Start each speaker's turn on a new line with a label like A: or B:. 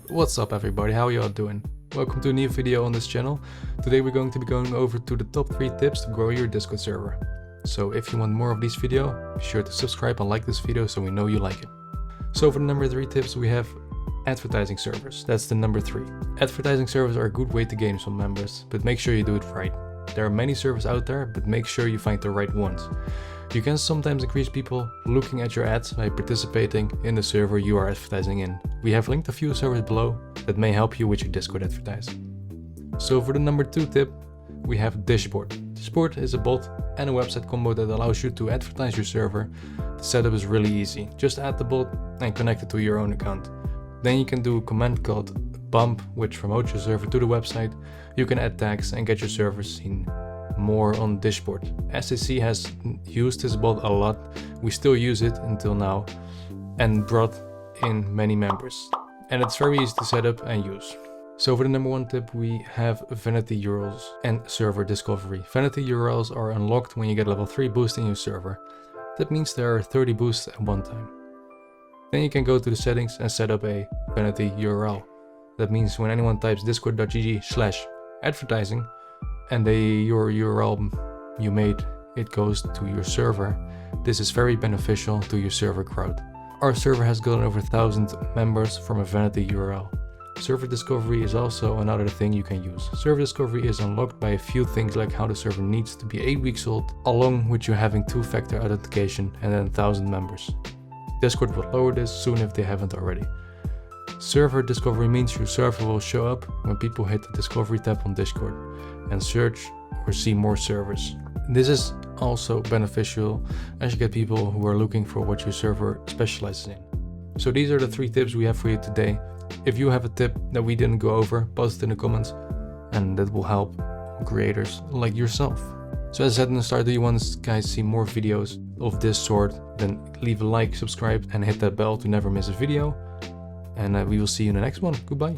A: What's up everybody, how y'all doing? Welcome to a new video on this channel. Today we're going to be going over to the top 3 tips to grow your Discord server. So if you want more of these videos, be sure to subscribe and like this video so we know you like it. So for the number 3 tips we have advertising servers. That's the number 3. Advertising servers are a good way to gain some members, but make sure you do it right. There are many servers out there, but make sure you find the right ones. You can sometimes increase people looking at your ads by participating in the server you are advertising in. We have linked a few servers below that may help you with your Discord advertising. So for the number 2 tip, we have Dishboard. Dishboard is a bot and a website combo that allows you to advertise your server. The setup is really easy. Just add the bot and connect it to your own account. Then you can do a command called bump, which promotes your server to the website. You can add tags and get your server seen more on Dishboard. SAC has used this bot a lot. We still use it until now and brought in many members. And it's very easy to set up and use. So for the number 1 tip, we have vanity URLs and server discovery. Vanity URLs are unlocked when you get level 3 boost in your server. That means there are 30 boosts at one time. Then you can go to the settings and set up a vanity URL. That means when anyone types discord.gg/advertising and your URL you made, it goes to your server. This is very beneficial to your server crowd. Our server has gotten over 1,000 members from a vanity URL. Server discovery is also another thing you can use. Server discovery is unlocked by a few things like how the server needs to be 8 weeks old, along with you having 2-factor authentication and then 1,000 members. Discord will lower this soon if they haven't already. Server discovery means your server will show up when people hit the discovery tab on Discord and search or see more servers. This is also beneficial as you get people who are looking for what your server specializes in. So these are the 3 tips we have for you today. If you have a tip that we didn't go over, post it in the comments and that will help creators like yourself. So as I said in the start, do you want to guys see more videos of this sort? Then leave a like, subscribe and hit that bell to never miss a video. And we will see you in the next one. Goodbye.